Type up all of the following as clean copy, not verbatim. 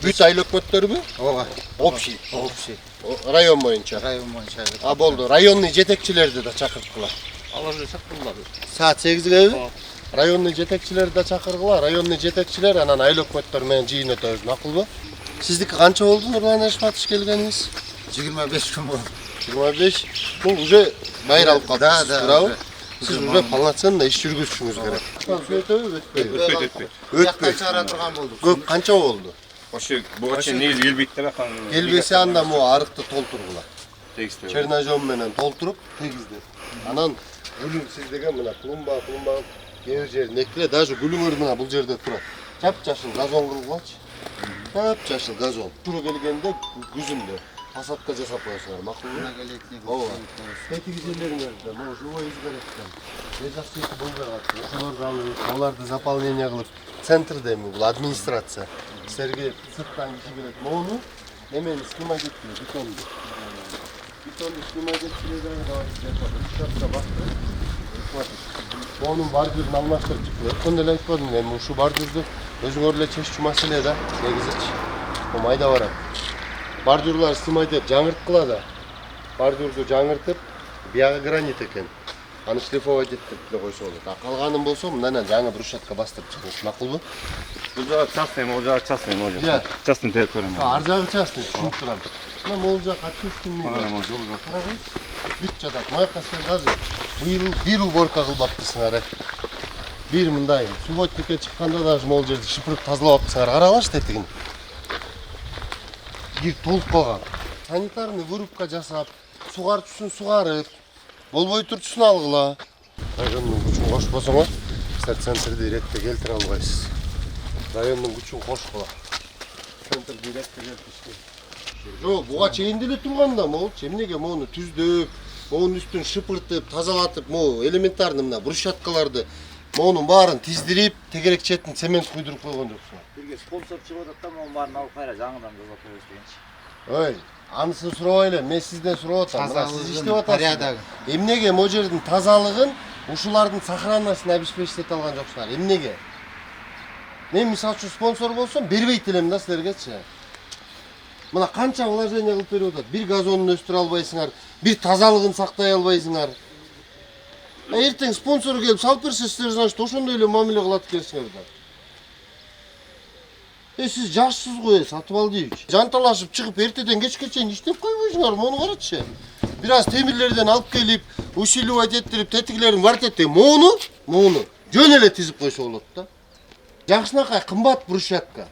Бүт айлы өкмөттөрбү? Ооба. Общий. Общий. Район боюнча. Район боюнча. А болду. Районный жетекчилерди да чакырткыла. Алар эле чакырылды. Саат 8-геби? Районный жетекчилерди да чакыргыла. Районный жетекчилер анан айлы өкмөттөр менен жыйын өтөбүз, макулбу? Сиздики канча болду Нурлан Эшматович келгениңиз? 25 күн болду. 25. Бул уже байыр алып калдыңыз, Да. туурабы? Сиз уже полноценно иш жүргүзүшүңүз керек. Өтөбү, өтпөйбү? Өтпөй. Чара турган болдук. Көп канча болду? Ошо буга чейин негизи келбейт деп акан. Келбесе анда могу арыкты толтургула. Тегиздеп. Черножом менен толтуруп, тегиздеп. Анан гүлүң сиз деген мына клумба кээ жер некиле даже гүлүңөр мына бул жерде турат. Жап-жашыл газон кылгылачы. Жап-жашыл газон. Тура келгенде күзүндө посадка жасап коесуңар, макулбу? Ооба. Тетиги жерлериңерде могу живой изгородтон. Лежак болбой калат. Ошолорду алып, аларды заполнение кылып, центрдеми бул администрация. Силерге сырттан киши келет. Моуну эмени снимать этпей, бетонду. Бетонду снимать этпей дагы бактырып. Моунун бордюрун алмаштырып чыкты. Өткөндө эле айтпадым, эми ушу бордюрду өзүңөр эле чечүү маселе да, негизичи. Бу майда барат. Бордюрлар снимать этип жаңырткыла да. Бордюрду жаңыртып, биягы гранит экен. Аны шлифовать этип деле койсо болот. А калганын болсо мындан жаңы брусчатка бастырып чыгыш, макулбу? Бул жагы частный, могу жагы частный, могу. Иә. Частный деп көрөм. Ар жагы частный, түшүнүп турам. Мына могул жак отчётный. Жол жок. Бүт жатат. Маяка сен азыр бир уборка кылбаптырсыңар. Бир мындай субботникке чыкканда даже могул жерди шыпырып тазалабаптырсыңар. Карагылачы тетигин. Бир толуп калган. Санитарный вырубка жасап, сугарчусын сугарып, болбой турчусун алгыла. Райондун күчүн кошпосоңор, силер центрди иретке келтире албайсыз. Райондун күчүн кошкула. Центр иретке келтиришти. Жок, буга чейин деле турганда могулчу. Эмнеге моуну түздөп, моунун үстүн шыпыртып, тазалатып, могу элементарный мына брусчаткаларды моунун баарын тиздирип, тегерек четин цемент куйдуруп койгон жоксуңар. Бирге спонсор чыгып атат да, монун баарын алып кайра жаңыдан жасап коебуз дегенчи. Ой, анысын сурабай эле, мен сизден сурап атам. Мына сиз иштеп атасыз. Порядок. Эмнеге могу жердин тазалыгын ушулардын сохранностун обеспечить алган жоксуңар? Эмнеге? Мен мисалы үчүн спонсор болсом, бербейт элем да силергечи. Мына канча вложение кылып берип атат. Бир газонун өстүрө албайсыңар, бир тазалыгын сактай албайсыңар. Эртең спонсор келип салып берсе, силер значит ошондой эле мамиле кылат экенсиңер да. Сиз жашсыз го, Сатыбалдиевич. Жанталашып чыгып эртеден кечке чейин иштеп койбойсуңар, мону карачы. Бир аз темирлерден алып келип, усиливать этирип, тетиглерин вартеттеп, моуну жөн эле тизип койсо болот да. Жакшынакай кымбат брусчатка.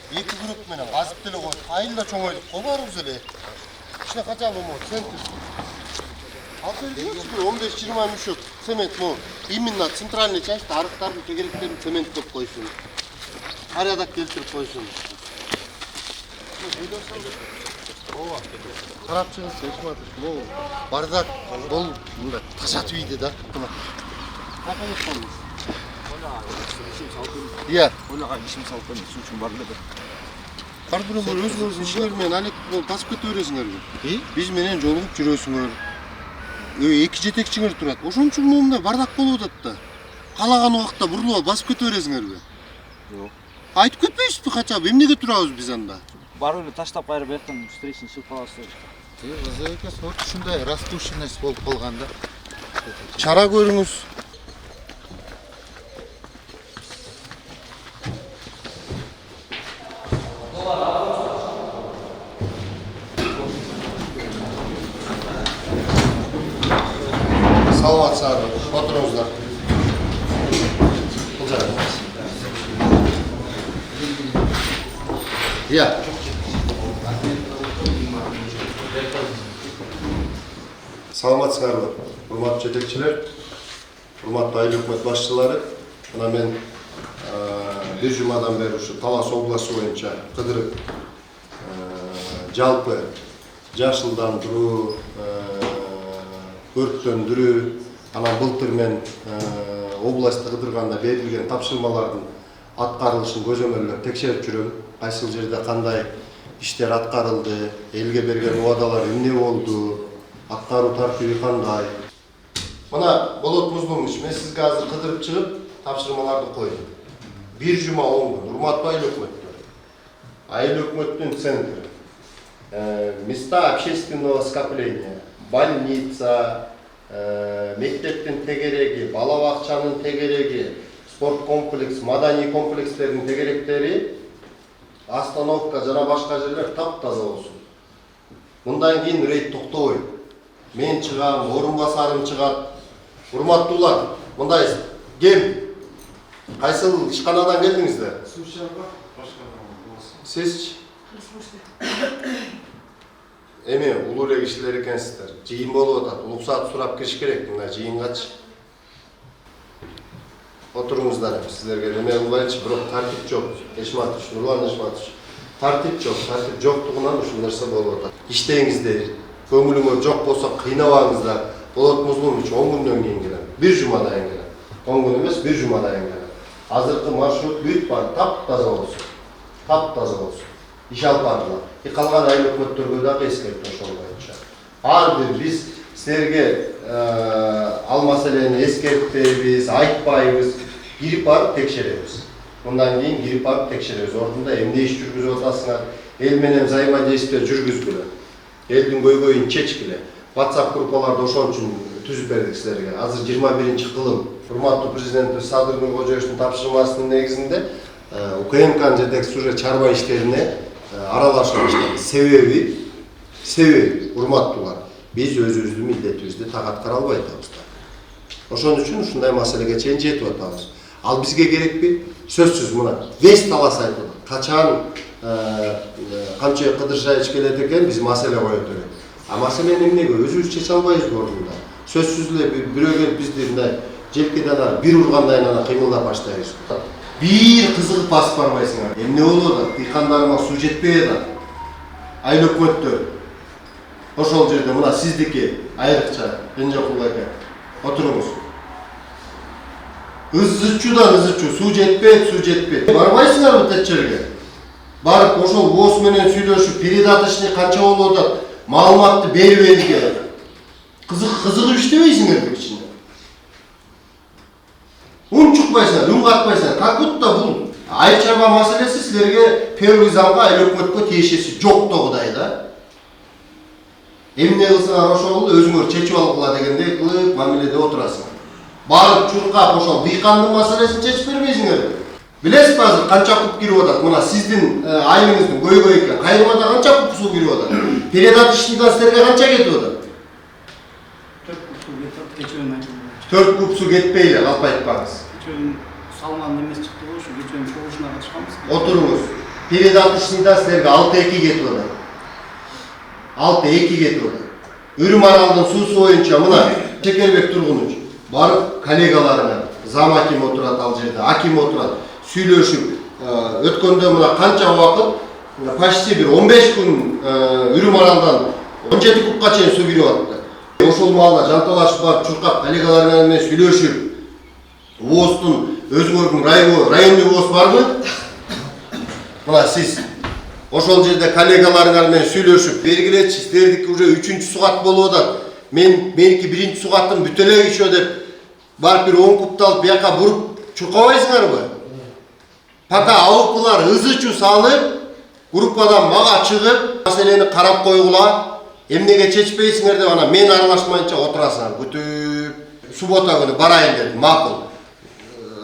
Эки күрөк менен казып деле коюп, айылда чоңойтуп койбарбыз эле. Ишне кача болмок, центр. Алып бердиңерчи 15-20 мешок цемент могу. Именно центральный часть арыктардын тегеректерин цементтеп койсун. Порядок келтирип койсун. Ооба. Карап чыгыңыз, Эшматович, могу бардак бул мындай ташатып ийди да. Мына. Какой полный? Иә. Ойлоган ишим салып койдум, суу үчүн бар эле. Ар бирөө өзүңүздүн ишиңер менен алек болуп тасып кете бересиңерби? Биз менен жолугуп жүрөсүңөр. Эки жетекчиңер турат. Ошон үчүн моундай бардак болуп атат да. Каалаган убакта бурулуп алып басып кете бересиңерби? Жок. Айтып кетпейсизби кача? Эмнеге турабыз биз анда? Барып эле таштап кайра бияктан встречный чыгып каласыз. Кызы экен, вот ушундай растушенность болуп калган да. Чара көрүңүз. Саламатсыздар, отуруңуздар. Иә. Саламатсыздарбы, урматтуу жетекчилер, урматтуу айыл өкмөт башчылары. Мына мен бир жумадан бери ушу Талас областы боюнча кыдырып жалпы жашылдандыруу, өрттөндүрүү, анан былтыр мен областты кыдырганда берилген тапшырмалардын аткарылышын көзөмөлдөп текшерип жүрөм. Кайсыл жерде кандай иштер аткарылды, элге берген убадалар эмне болду, аткаруу тартиби кандай. Мына Болот Музлумович, мен сизге азыр кыдырып чыгып тапшырмаларды койдум. Bir cuma 10 gün. Урматтуу айыл өкмөттөр. Айыл өкмөттүн центрі. Места общественного скопления. Больница, мектептин тегереги, балабакчанын тегереги, спорт комплекс, маданий комплекстердин тегеректери, остановка жана башка жерлер таптаза болсун. Мындан кийин рейд токтобойт. Мен чыгам, орун басарым чыгат. Урматтуулар, мындай кем? Кайсыл ишканадан келдиңиздер? Сизчи? Эми улуу эле кишилер экенсиздер. Жыйын болуп атат. Уруксат сурап кириш керек мына жыйынгачы. Отуруңуздар, сиздерге эме кылбайчы, бирок тартип жок. Эшматович, Нурлан Эшматович. Тартип жоктугунан ушул нерсе болуп атат. Иштеңиздер, көңүлүңөр жок болсо кыйнабаңыздар. Болот Музлумович 10 күндөн кийин келем. Bir жумадан кийин келем. 10 күн эмес, bir жумадан кийин келем. Азыркы маршрут бүт бар, таптаза болсун. Таптаза болсун. Иш алып бардылар. Калган айыл өкмөттөргө дагы эскертип ошол боюнча. Ар бир биз силерге ал маселени эскертпейбиз, айтпайбыз. Кирип барып текшеребиз. Мындан кийин кирип барып текшеребиз. Ордунда эмне иш жүргүзүп атасыңар? Эл менен взаимодействие жүргүзгүлө. Элдин көйгөйүн чечкиле. WhatsApp группаларды ошон үчүн түзүп бердик силерге. Азыр 21-кылым урматтуу президент Садыр Нуркожоевичтин тапшырмасынын негизинде УКМКнын жетекчиси уже чарба иштерине аралаша баштады. Себеби урматтуулар, биз өзүбүздүн милдетибизди так аткара албай атабыз. Ошон үчүн ушундай маселеге чейин жетип атабыз. Ал бизге керекпи? Сөзсүз мына весь талас айтылды. Качан камчы Кыдыршаевич келет экен, биз маселе коет элек. А маселени эмнеге өзүбүз чече албайбыз ордунда. Сөзсүз эле бирөө келип бизди мындай желкеден бир ургандай анан кыймылдап баштайбыз. Бир кызыгып басып барбайсыңар. Эмне болуп атат? Дыйкандарыма суу жетпей атат. Айыл өкмөттөр. Ошол жерде мына сиздики айрыкча Кенжекул ака. Отуруңуз. Ызычуудан суу жетпейт. Барбайсыңарбы тет жерге? Барып ошол ВОЗ менен сүйлөшүп, передаточный канча болуп атат? Маалыматты берип элге. Кызыгып иштебейсиңерби кичине? Ун чукпайсыңар, үн катпайсыңар. Как будто бул айыл чарба маселеси силерге первый замга айыл өкмөткө тиешеси жоктогудай да. Эмне кылсаңар ошол өзүңөр чечип алгыла дегендей кылып мамиледе отурасыңар. Барып чуркап ошол дыйкандын маселесин чечип бербейсиңерби? Билесизби азыр канча куб кирип атат? Мына сиздин айылыңыздын көйгөй экен. Кайрымада канча куб суу кирип атат? Передаточныйдан силерге канча кетип атат? 4 куб суу кетпей эле калп айтпаңыз. Кечөөнүн салман эмес чыкты го, ушу кечөөнүн чогушуна катышканбыз. Отуруңуз. Передаточныйдан силерге 6-2 кетип атат. 6-2 кетип атат. Үрүм аралдын суусу боюнча мына Чекербек Тургунович барып коллегаларына, зам аким отурат ал жерде, аким отурат, сүйлөшүп, өткөндө мына канча убакыт, почти бир 15 күн Үрүм аралдан 17 кубка чейин суу кирип атты. Ошол маалда жанталашып барып чуркап коллегалар менен сүйлөшүп, ВОЗдун өзүңөрдүн райондой ВОЗ барбы? Мына сиз ошол жерде коллегаларыңар менен сүйлөшүп, бергилечи, силердики уже 3-чү сугат болуп атат. Меники 1-чи сугатым бүтө эле ишөө деп барып бир 10 кубты алып бияка буруп чуркабайсыңарбы? Пока АУПлар ызычуу салып, группадан мага чыгып, маселени карап койгула. Эмнеге чечпейсиңер деп ана мен аралашмайынча отурасыңар. Күтүп, суббота күнү барайын дедим, макул.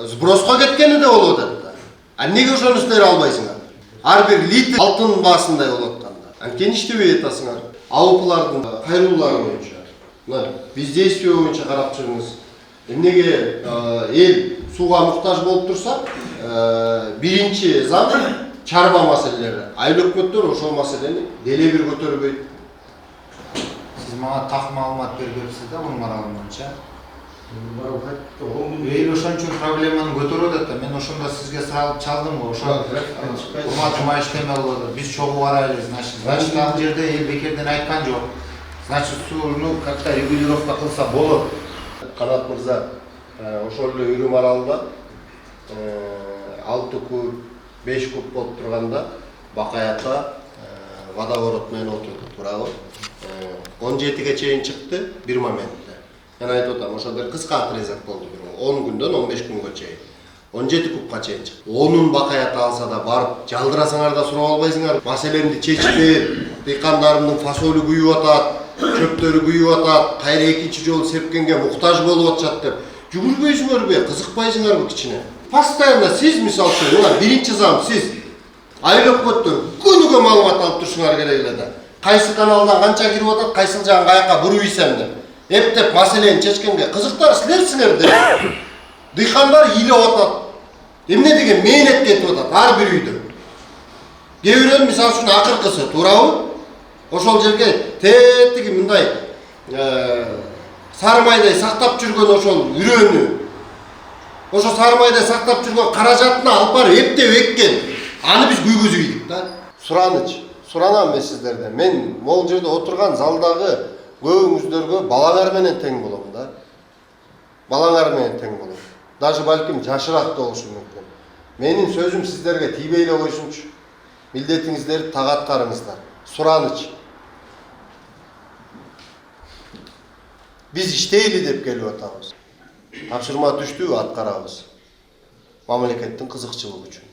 Сброско кеткени де болуп атат. А эмнеге ошону силер албайсыңар? Ар бир литр алтын баасындай болуп атканда. Анткени иштебей атасыңар. АУПлардын кайрылуулары боюнча. Мына бездействие боюнча карап чыгыңыз. Эмнеге эл сууга муктаж болуп турса, биринчи зам чарба маселелери. Айыл өкмөттөр ошол маселени деле бир көтөрбөйт. Siz bana tak malumat beripsiz da bunun aralığın boyunca. Эл ошон үчүн проблеманы көтөрүп атат да. Мен ошондо сизге салып чалдым го. Ошо урматыма иштеме болуп атат. Биз чогуу барайлы, значит ал жерде эл бекерден айткан жок. Значит сууну как-то регулировка кылса болот. Канат мырза ошол эле Үрүм аралында 6 куб, 5 куб болуп турганда Бакаятта водоворот менен отурдук, туурабы? 17ге чейин чыкты бир моментте. Мен айтып атам, ошол бир кыска отрезок болду, 10 күндөн 15 күнгө чейин. 17 кубка чейин чыкты. Onun бакаят алса да барып жалдырасаңар да сурап албайсыңар. Маселемди чечпей, дыйкандарымдын фасолу күйүп атат, чөптөрү күйүп атат, кайра экинчи жолу сепкенге муктаж болуп атышат деп. Жүгүрбөйсүңөрбү, кызыкпайсыңарбы кичине? Постоянно сиз мисалы үчүн, мына биринчи зам сиз айлап көттөр, күнүгө маалымат алып турушуңар керек эле да. Кайсы каналдан канча кирип атат, кайсыл жагын каяка буруп ийсем деп. Эптеп маселени чечкенге кызыктар силерсиңер деп. Дыйкандар ыйлап атат. Эмне деген мээнет кетип атат ар бир үйдө. Кээ бирөөнүн мисалы үчүн акыркысы туурабы? Ошол жерге тетиги мындай сары майдай сактап жүргөн ошол үрөөнү, ошо сары майдай сактап жүргөн каражатына алып барып эптеп эккен. Аны биз күйгүзүп ийдик да. Суранам мен сиздерден. Мен могул жерде отурган залдагы көбүңүздөргө балаңар менен тең болом да. Балаңар менен тең болом. Даже балким жашыраак да болушу мүмкүн. Менин сөзүм сиздерге тийбей эле койсунчу. Милдетиңиздерди так аткарыңыздар. Сураныч. Биз иштейли деп келип атабыз. Тапшырма түштү, аткарабыз. Мамлекеттин кызыкчылыгы үчүн.